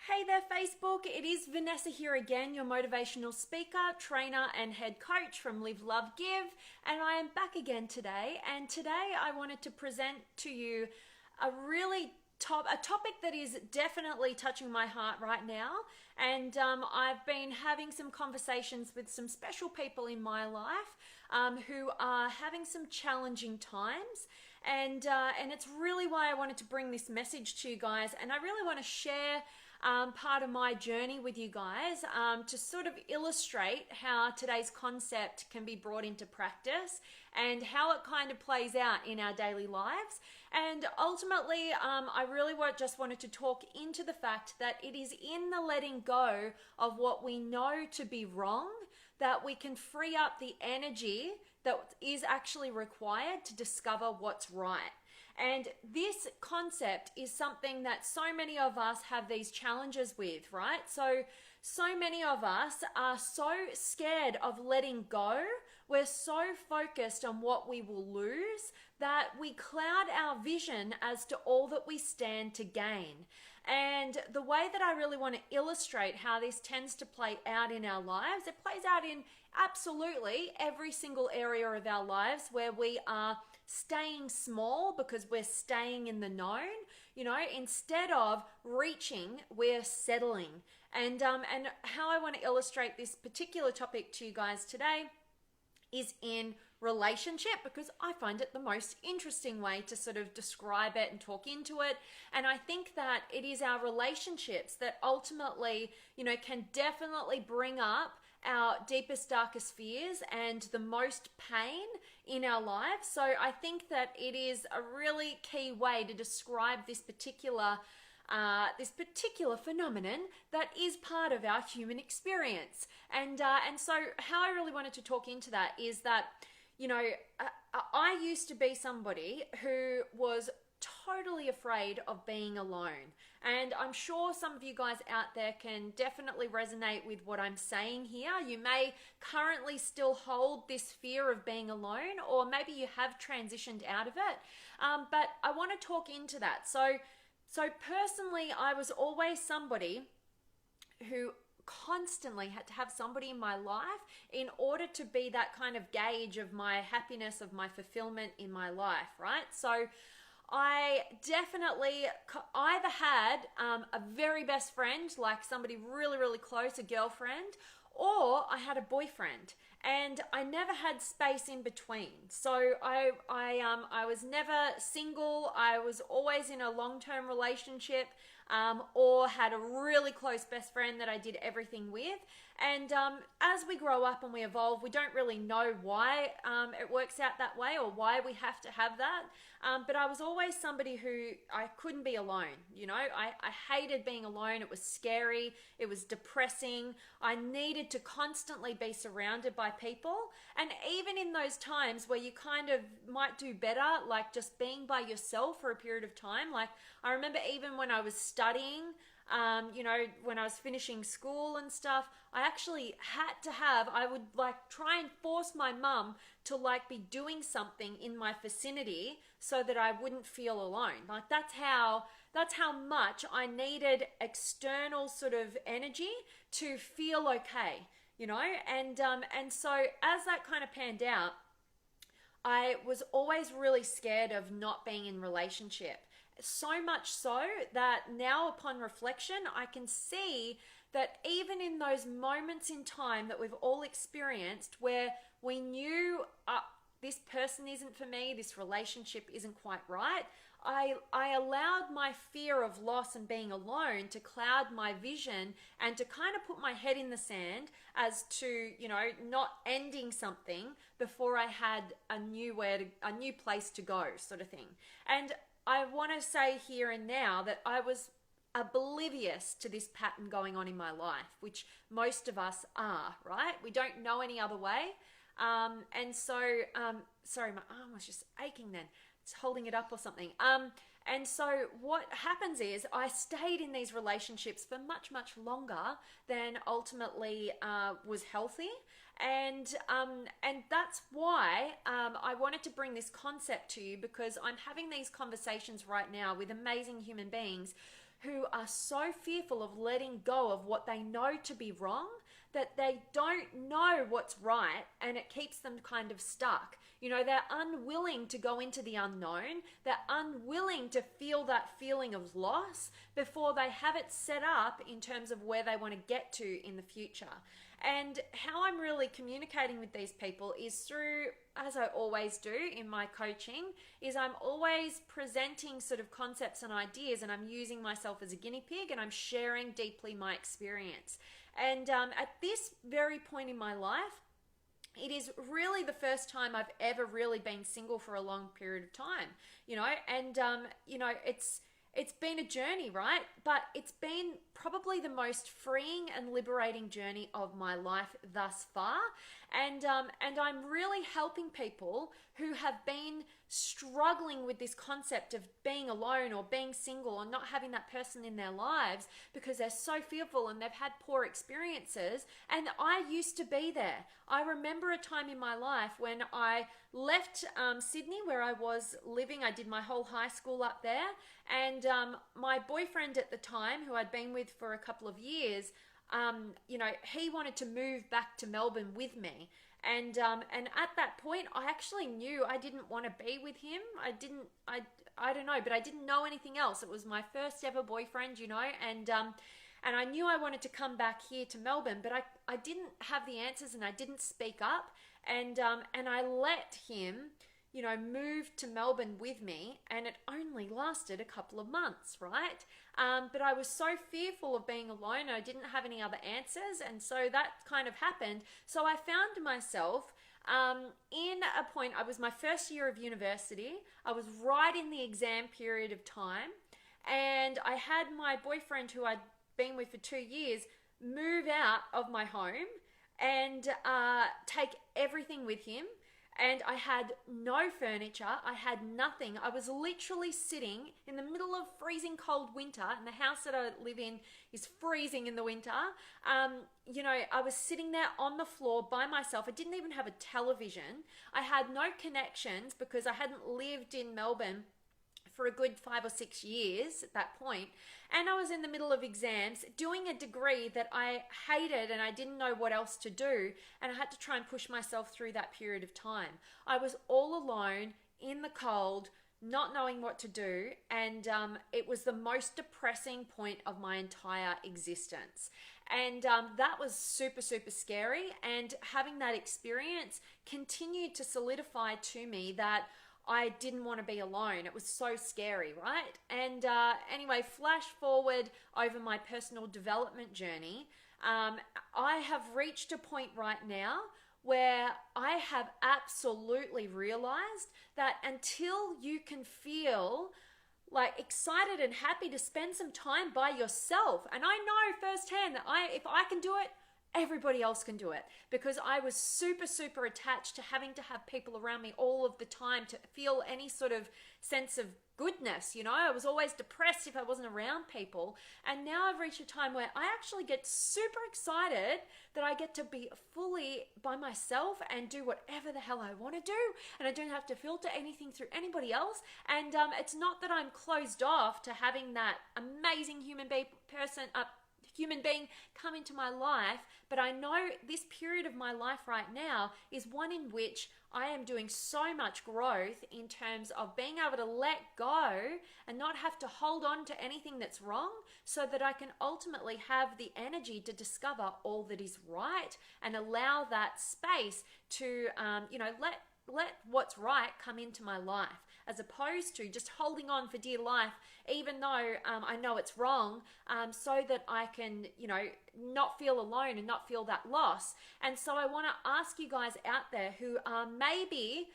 Hey there, Facebook. It is Vanessa here again, your motivational speaker, trainer, and head coach from Live, Love, Give. And I am back again today. And today I wanted to present to you a topic that is definitely touching my heart right now. And I've been having some conversations with some special people in my life who are having some challenging times. And it's really why I wanted to bring this message to you guys. And I really want to share part of my journey with you guys to sort of illustrate how today's concept can be brought into practice and how it kind of plays out in our daily lives. And ultimately, I really just wanted to talk into the fact that it is in the letting go of what we know to be wrong that we can free up the energy that is actually required to discover what's right. And this concept is something that so many of us have these challenges with, right? So many of us are so scared of letting go. We're so focused on what we will lose that we cloud our vision as to all that we stand to gain. And the way that I really want to illustrate how this tends to play out in our lives, it plays out in absolutely every single area of our lives where we are staying small because we're staying in the known. Instead of reaching, we're settling. And how I want to illustrate this particular topic to you guys today is in relationship, because I find it the most interesting way to sort of describe it and talk into it. And I think that it is our relationships that ultimately, can definitely bring up our deepest, darkest fears and the most pain in our lives. So I think that it is a really key way to describe this particular phenomenon that is part of our human experience. And so how I really wanted to talk into that is that, I used to be somebody who was totally afraid of being alone. And I'm sure some of you guys out there can definitely resonate with what I'm saying here. You may currently still hold this fear of being alone, or maybe you have transitioned out of it. But I want to talk into that. So personally, I was always somebody who constantly had to have somebody in my life in order to be that kind of gauge of my happiness, of my fulfillment in my life, right? So I definitely either had a very best friend, like somebody really, really close, a girlfriend, or I had a boyfriend, and I never had space in between. So I was never single. I was always in a long-term relationship, or had a really close best friend that I did everything with. And as we grow up and we evolve, we don't really know why it works out that way or why we have to have that. But I was always somebody who I couldn't be alone. I hated being alone. It was scary. It was depressing. I needed to constantly be surrounded by people. And even in those times where you kind of might do better, like just being by yourself for a period of time. Like I remember even when I was studying, when I was finishing school and stuff, I actually I would try and force my mum to be doing something in my vicinity so that I wouldn't feel alone. Like that's how much I needed external sort of energy to feel okay, and so as that kind of panned out, I was always really scared of not being in relationship. So much so that now upon reflection, I can see that even in those moments in time that we've all experienced where we knew this person isn't for me, this relationship isn't quite right, I allowed my fear of loss and being alone to cloud my vision and to kind of put my head in the sand as to, not ending something before I had a new place to go, sort of thing. And I want to say here and now that I was oblivious to this pattern going on in my life, which most of us are, right? We don't know any other way. Sorry, my arm was just aching then. It's holding it up or something. And so what happens is I stayed in these relationships for much, much longer than ultimately was healthy. And that's why I wanted to bring this concept to you, because I'm having these conversations right now with amazing human beings who are so fearful of letting go of what they know to be wrong that they don't know what's right, and it keeps them kind of stuck. You know, they're unwilling to go into the unknown. They're unwilling to feel that feeling of loss before they have it set up in terms of where they want to get to in the future. And how I'm really communicating with these people is through, as I always do in my coaching, is I'm always presenting sort of concepts and ideas, and I'm using myself as a guinea pig, and I'm sharing deeply my experience. And at this very point in my life, it is really the first time I've ever really been single for a long period of time, you know, and, you know, it's been a journey, right? But it's been probably the most freeing and liberating journey of my life thus far. And I'm really helping people who have been struggling with this concept of being alone or being single or not having that person in their lives because they're so fearful and they've had poor experiences. And I used to be there. I remember a time in my life when I left Sydney, where I was living. I did my whole high school up there, and my boyfriend at the time, who I'd been with for a couple of years, you know, he wanted to move back to Melbourne with me. And at that point, I actually knew I didn't want to be with him. I don't know, but I didn't know anything else. It was my first ever boyfriend, you know, and I knew I wanted to come back here to Melbourne, but I didn't have the answers, and I didn't speak up, and I let him, you know, move to Melbourne with me, and it only lasted a couple of months, right? But I was so fearful of being alone, and I didn't have any other answers, and so that kind of happened. So I found myself in a point. I was my first year of university. I was right in the exam period of time, and I had my boyfriend, who I'd been with for 2 years, move out of my home and take everything with him. And I had no furniture. I had nothing. I was literally sitting in the middle of freezing cold winter, and the house that I live in is freezing in the winter. You know, I was sitting there on the floor by myself. I didn't even have a television. I had no connections because I hadn't lived in Melbourne for a good 5 or 6 years at that point. And I was in the middle of exams doing a degree that I hated, and I didn't know what else to do. And I had to try and push myself through that period of time. I was all alone in the cold, not knowing what to do. And it was the most depressing point of my entire existence. And that was super, super scary. And having that experience continued to solidify to me that I didn't want to be alone. It was so scary, right? And anyway, flash forward over my personal development journey. I have reached a point right now where I have absolutely realized that until you can feel like excited and happy to spend some time by yourself, and I know firsthand that if I can do it, everybody else can do it, because I was super, super attached to having to have people around me all of the time to feel any sort of sense of goodness. You know, I was always depressed if I wasn't around people. And now I've reached a time where I actually get super excited that I get to be fully by myself and do whatever the hell I want to do. And I don't have to filter anything through anybody else. And it's not that I'm closed off to having that amazing human being come into my life, but I know this period of my life right now is one in which I am doing so much growth in terms of being able to let go and not have to hold on to anything that's wrong, so that I can ultimately have the energy to discover all that is right and allow that space to let what's right come into my life, as opposed to just holding on for dear life, even though I know it's wrong, so that I can, not feel alone and not feel that loss. And so I want to ask you guys out there who are maybe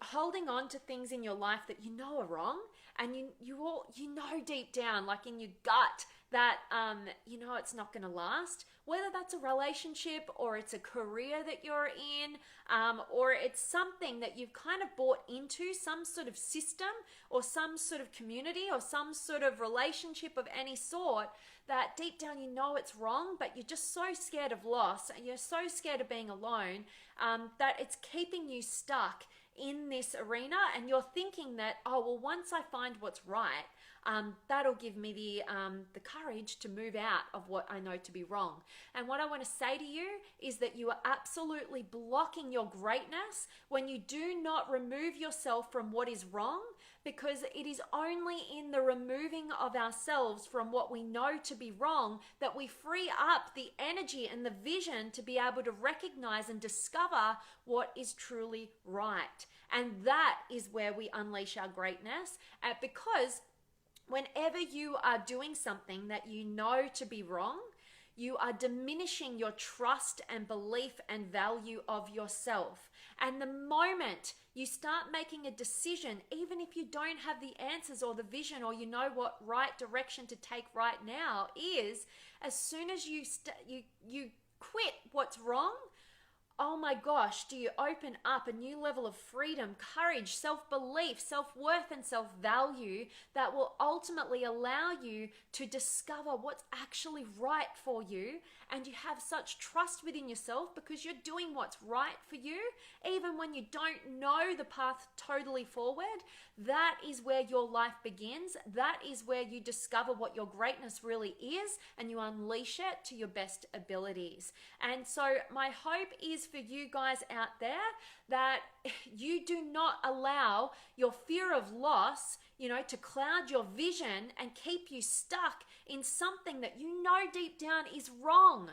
holding on to things in your life that you know are wrong, and you know deep down, like in your gut, that it's not going to last, whether that's a relationship or it's a career that you're in, or it's something that you've kind of bought into, some sort of system or some sort of community or some sort of relationship of any sort, that deep down you know it's wrong, but you're just so scared of loss and you're so scared of being alone, that it's keeping you stuck in this arena. And you're thinking that, oh, well, once I find what's right, that'll give me the courage to move out of what I know to be wrong. And what I want to say to you is that you are absolutely blocking your greatness when you do not remove yourself from what is wrong, because it is only in the removing of ourselves from what we know to be wrong that we free up the energy and the vision to be able to recognize and discover what is truly right. And that is where we unleash our greatness, because whenever you are doing something that you know to be wrong, you are diminishing your trust and belief and value of yourself. And the moment you start making a decision, even if you don't have the answers or the vision, or you know what right direction to take right now is, as soon as you quit what's wrong, oh my gosh, do you open up a new level of freedom, courage, self-belief, self-worth, and self-value that will ultimately allow you to discover what's actually right for you. And you have such trust within yourself because you're doing what's right for you, even when you don't know the path totally forward. That is where your life begins. That is where you discover what your greatness really is, and you unleash it to your best abilities. And so my hope is for you guys out there that you do not allow your fear of loss, to cloud your vision and keep you stuck in something that you know deep down is wrong,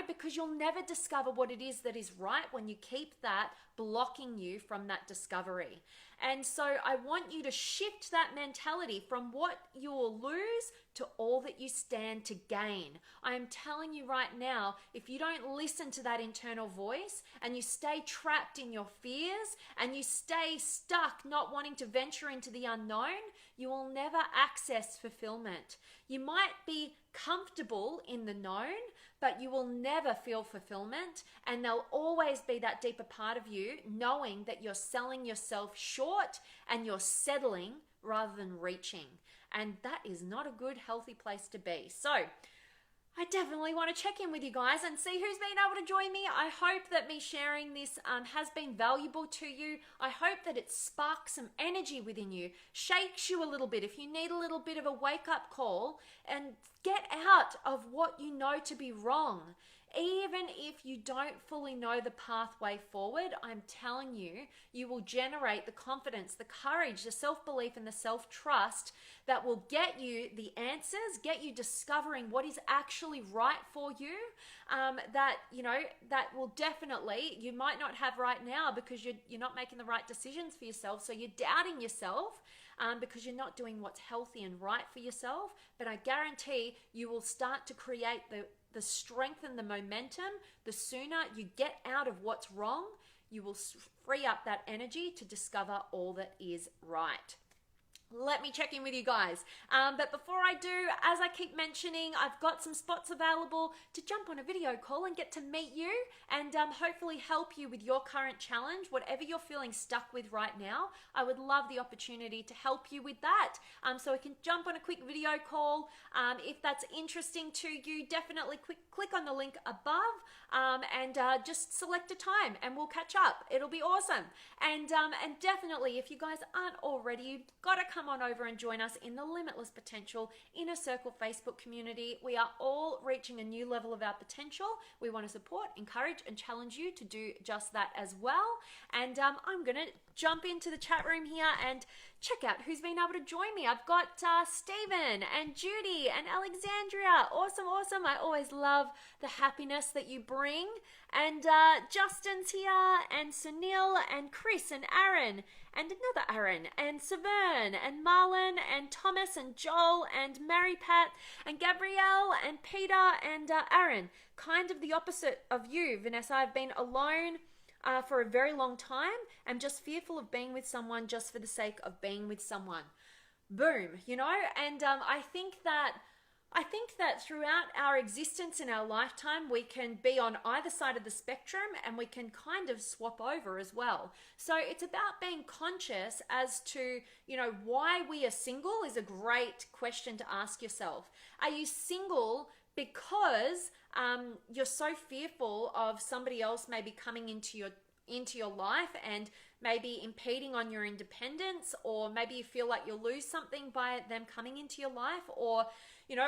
because you'll never discover what it is that is right when you keep that blocking you from that discovery. And so I want you to shift that mentality from what you will lose to all that you stand to gain. I am telling you right now, if you don't listen to that internal voice and you stay trapped in your fears and you stay stuck not wanting to venture into the unknown, you will never access fulfillment. You might be comfortable in the known, but you will never feel fulfillment, and there'll always be that deeper part of you knowing that you're selling yourself short and you're settling rather than reaching. And that is not a good, healthy place to be. So I definitely want to check in with you guys and see who's been able to join me. I hope that me sharing this has been valuable to you. I hope that it sparks some energy within you, shakes you a little bit if you need a little bit of a wake-up call, and get out of what you know to be wrong. Even if you don't fully know the pathway forward, I'm telling you, you will generate the confidence, the courage, the self-belief, and the self-trust that will get you the answers, get you discovering what is actually right for you, that will definitely, you might not have right now because you're not making the right decisions for yourself, so you're doubting yourself because you're not doing what's healthy and right for yourself. But I guarantee you will start to create the strength and the momentum. The sooner you get out of what's wrong, you will free up that energy to discover all that is right. Let me check in with you guys. But before I do, as I keep mentioning, I've got some spots available to jump on a video call and get to meet you and hopefully help you with your current challenge, whatever you're feeling stuck with right now. I would love the opportunity to help you with that. So we can jump on a quick video call. If that's interesting to you, definitely click on the link above and just select a time and we'll catch up. It'll be awesome. And definitely, if you guys aren't already, you've got to come on over and join us in the Limitless Potential Inner Circle Facebook community. We are all reaching a new level of our potential. We want to support, encourage, and challenge you to do just that as well. And I'm going to jump into the chat room here and check out who's been able to join me. I've got Stephen and Judy and Alexandria. Awesome. I always love the happiness that you bring. And Justin's here, and Sunil, and Chris, and Aaron, and another Aaron, and Severn, and Marlon, and Thomas, and Joel, and Mary Pat, and Gabrielle, and Peter, and Aaron. Kind of the opposite of you, Vanessa. I've been alone for a very long time. I'm just fearful of being with someone just for the sake of being with someone. Boom, and I think that throughout our existence in our lifetime, we can be on either side of the spectrum and we can kind of swap over as well. So it's about being conscious as to, why we are single is a great question to ask yourself. Are you single because you're so fearful of somebody else maybe coming into your into your life and maybe impeding on your independence, or maybe you feel like you'll lose something by them coming into your life, or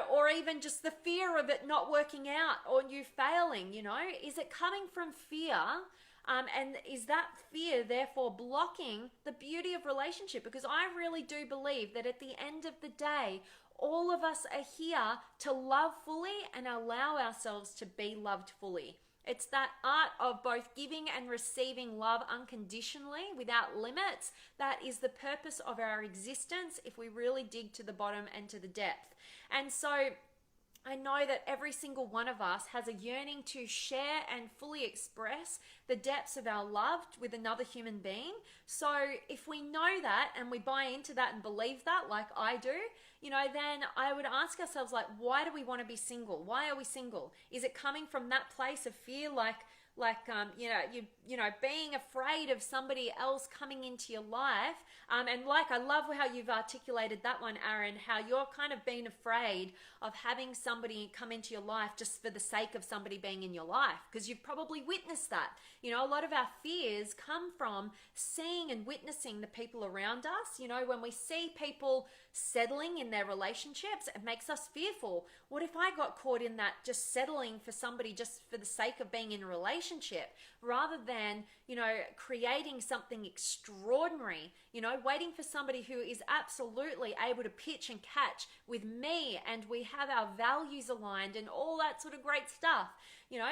or even just the fear of it not working out or you failing, is it coming from fear? And is that fear therefore blocking the beauty of relationship? Because I really do believe that at the end of the day, all of us are here to love fully and allow ourselves to be loved fully. It's that art of both giving and receiving love unconditionally without limits. That is the purpose of our existence if we really dig to the bottom and to the depth. And so I know that every single one of us has a yearning to share and fully express the depths of our love with another human being. So if we know that and we buy into that and believe that, like I do, then I would ask ourselves, like, why do we want to be single? Why are we single? Is it coming from that place of fear, being afraid of somebody else coming into your life? And like, I love how you've articulated that one, Aaron, how you're kind of being afraid of having somebody come into your life just for the sake of somebody being in your life, because you've probably witnessed that. A lot of our fears come from seeing and witnessing the people around us. When we see people settling in their relationships, it makes us fearful. What if I got caught in that, just settling for somebody just for the sake of being in a relationship, rather than, creating something extraordinary, waiting for somebody who is absolutely able to pitch and catch with me, and we have our values aligned and all that sort of great stuff,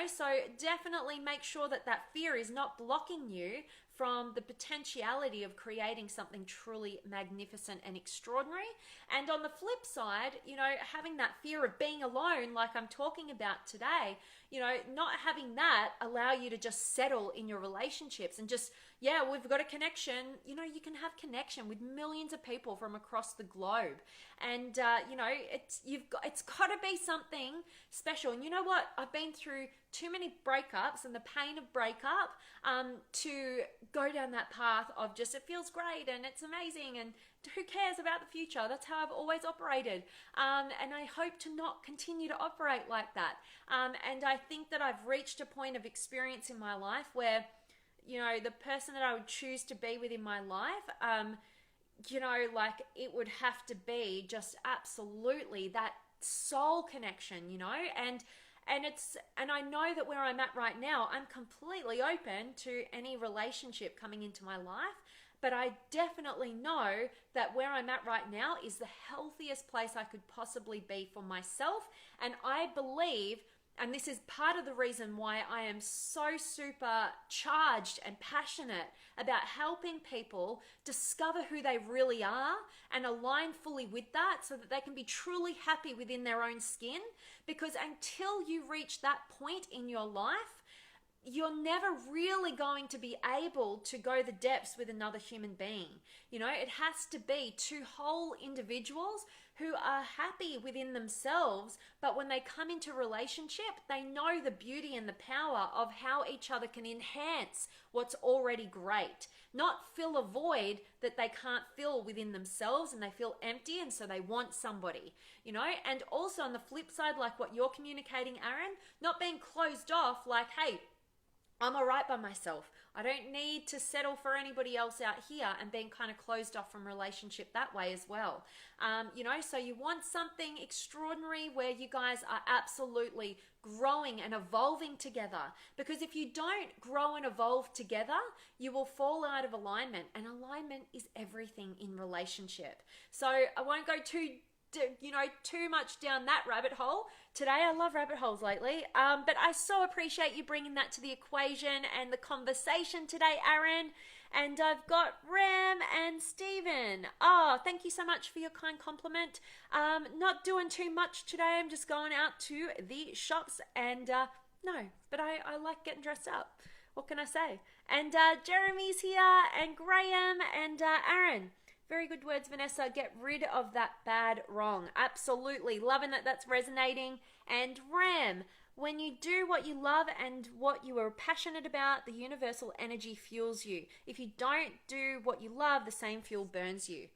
so definitely make sure that that fear is not blocking you from the potentiality of creating something truly magnificent and extraordinary. And on the flip side, having that fear of being alone, like I'm talking about today, not having that allow you to just settle in your relationships and just, we've got a connection. You can have connection with millions of people from across the globe. And, it's got to be something special. And you know what? I've been through too many breakups and the pain of breakup to go down that path of just, it feels great and it's amazing and who cares about the future? That's how I've always operated. And I hope to not continue to operate like that. And I think that I've reached a point of experience in my life where, the person that I would choose to be with in my life, it would have to be just absolutely that soul connection, and I know that where I'm at right now, I'm completely open to any relationship coming into my life. But I definitely know that where I'm at right now is the healthiest place I could possibly be for myself. And I believe, and this is part of the reason why I am so super charged and passionate about helping people discover who they really are and align fully with that so that they can be truly happy within their own skin. Because until you reach that point in your life, you're never really going to be able to go the depths with another human being. It has to be two whole individuals who are happy within themselves, but when they come into relationship, they know the beauty and the power of how each other can enhance what's already great, not fill a void that they can't fill within themselves and they feel empty and so they want somebody, and also on the flip side, like what you're communicating, Aaron, not being closed off like, hey, I'm all right by myself. I don't need to settle for anybody else out here, and being kind of closed off from relationship that way as well. So you want something extraordinary where you guys are absolutely growing and evolving together. Because if you don't grow and evolve together, you will fall out of alignment, and alignment is everything in relationship. So I won't go too much down that rabbit hole today. I love rabbit holes lately, but I so appreciate you bringing that to the equation and the conversation today, Aaron. And I've got Ram and Stephen. Oh, thank you so much for your kind compliment. Not doing too much today. I'm just going out to the shops and but I like getting dressed up. What can I say? And Jeremy's here, and Graham, and Aaron. Very good words, Vanessa. Get rid of that bad wrong. Absolutely. Loving that that's resonating. And Ram, when you do what you love and what you are passionate about, the universal energy fuels you. If you don't do what you love, the same fuel burns you.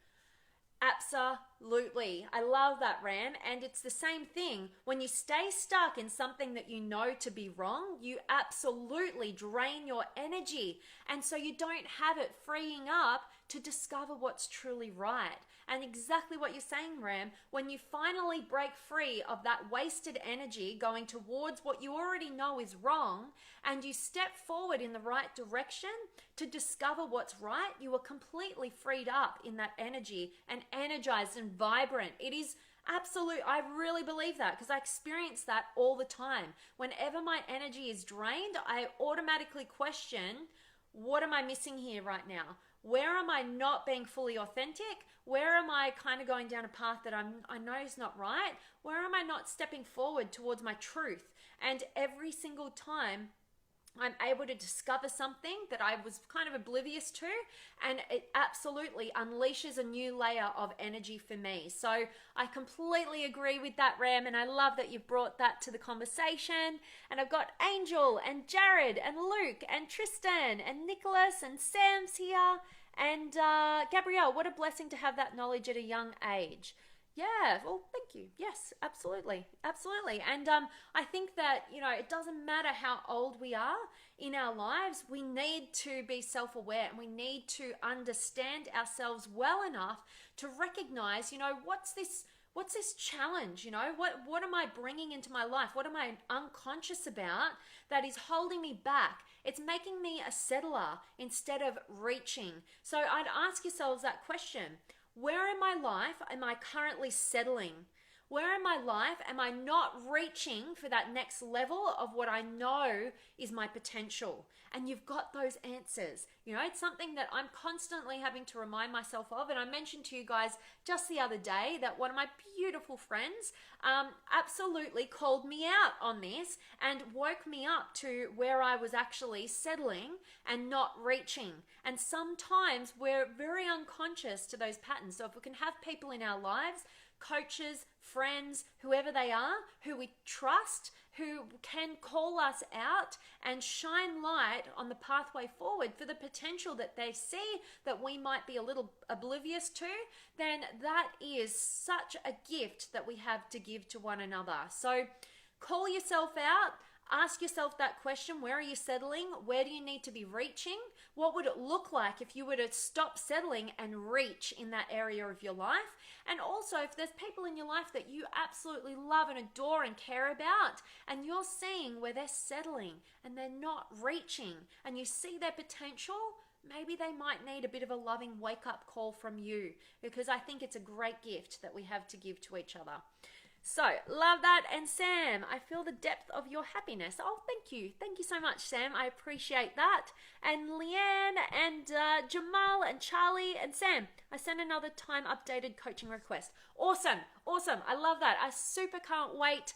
Absolutely. I love that, Ram. And it's the same thing. When you stay stuck in something that you know to be wrong, you absolutely drain your energy. And so you don't have it freeing up to discover what's truly right. And exactly what you're saying, Ram, when you finally break free of that wasted energy going towards what you already know is wrong, and you step forward in the right direction to discover what's right, you are completely freed up in that energy and energized and vibrant. It is absolute. I really believe that because I experience that all the time. Whenever my energy is drained, I automatically question, what am I missing here right now? Where am I not being fully authentic? Where am I kind of going down a path that I know is not right? Where am I not stepping forward towards my truth? And every single time I'm able to discover something that I was kind of oblivious to, and it absolutely unleashes a new layer of energy for me. So I completely agree with that, Ram, and I love that you've brought that to the conversation. And I've got Angel and Jared and Luke and Tristan and Nicholas and Sam's here, and Gabrielle. What a blessing to have that knowledge at a young age. Yeah, well, thank you. Yes, absolutely. Absolutely. And I think that, it doesn't matter how old we are in our lives, we need to be self-aware and we need to understand ourselves well enough to recognize, what's this challenge? What am I bringing into my life? What am I unconscious about that is holding me back? It's making me a settler instead of reaching. So I'd ask yourselves that question. Where in my life am I currently settling? Where in my life am I not reaching for that next level of what I know is my potential? And you've got those answers. It's something that I'm constantly having to remind myself of. And I mentioned to you guys just the other day that one of my beautiful friends absolutely called me out on this and woke me up to where I was actually settling and not reaching. And sometimes we're very unconscious to those patterns. So if we can have people in our lives, coaches, friends, whoever they are, who we trust, who can call us out and shine light on the pathway forward for the potential that they see that we might be a little oblivious to, then that is such a gift that we have to give to one another. So call yourself out. Ask yourself that question. Where are you settling? Where do you need to be reaching? What would it look like if you were to stop settling and reach in that area of your life? And also, if there's people in your life that you absolutely love and adore and care about, and you're seeing where they're settling and they're not reaching, and you see their potential, maybe they might need a bit of a loving wake-up call from you, because I think it's a great gift that we have to give to each other. So, love that. And Sam, I feel the depth of your happiness. Oh, thank you. Thank you so much, Sam. I appreciate that. And Leanne and Jamal and Charlie and Sam, I sent another time updated coaching request. Awesome. Awesome. I love that. I super can't wait.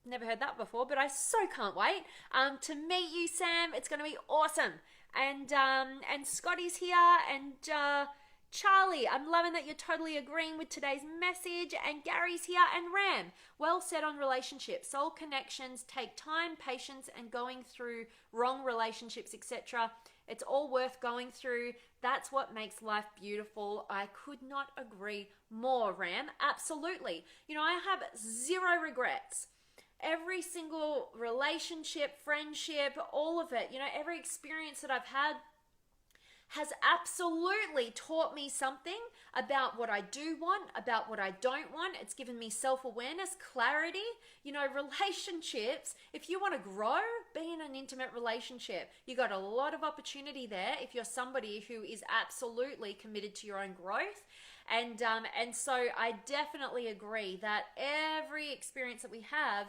Never heard that before, but I so can't wait to meet you, Sam. It's going to be awesome. And Scotty's here and Charlie, I'm loving that you're totally agreeing with today's message. And Gary's here. And Ram, well said on relationships. Soul connections take time, patience, and going through wrong relationships, etc. It's all worth going through. That's what makes life beautiful. I could not agree more, Ram. Absolutely. I have zero regrets. Every single relationship, friendship, all of it, every experience that I've had has absolutely taught me something about what I do want, about what I don't want. It's given me self-awareness, clarity. Relationships, if you want to grow, be in an intimate relationship. You got a lot of opportunity there if you're somebody who is absolutely committed to your own growth. And so I definitely agree that every experience that we have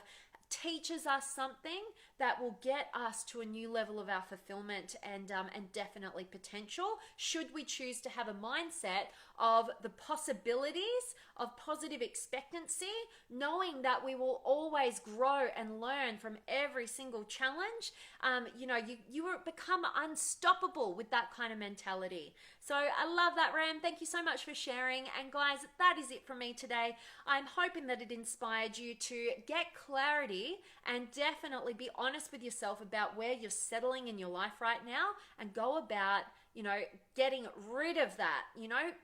teaches us something that will get us to a new level of our fulfillment and definitely potential, should we choose to have a mindset of the possibilities of positive expectancy, knowing that we will always grow and learn from every single challenge. You will become unstoppable with that kind of mentality. So I love that, Ram. Thank you so much for sharing. And guys, that is it from me today. I'm hoping that it inspired you to get clarity and definitely be honest with yourself about where you're settling in your life right now and go about getting rid of that.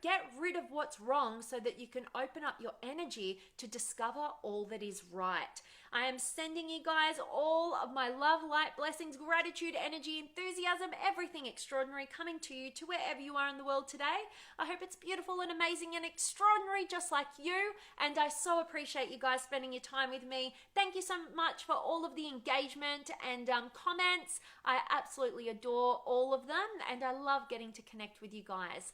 Get rid of what's wrong so that you can open up your energy to discover all that is right. I am sending you guys all of my love, light, blessings, gratitude, energy, enthusiasm, everything extraordinary coming to you, to wherever you are in the world today. I hope it's beautiful and amazing and extraordinary just like you, and I so appreciate you guys spending your time with me. Thank you so much for all of the engagement and comments. I absolutely adore all of them, and I love getting to connect with you guys.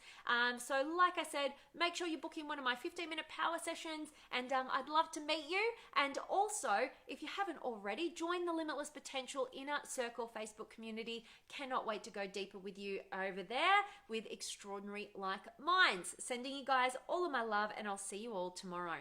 So like I said, make sure you book in one of my 15-minute power sessions, and I'd love to meet you. And also, if you haven't already, join the Limitless Potential Inner Circle Facebook community. Cannot wait to go deeper with you over there with extraordinary like minds. Sending you guys all of my love, and I'll see you all tomorrow.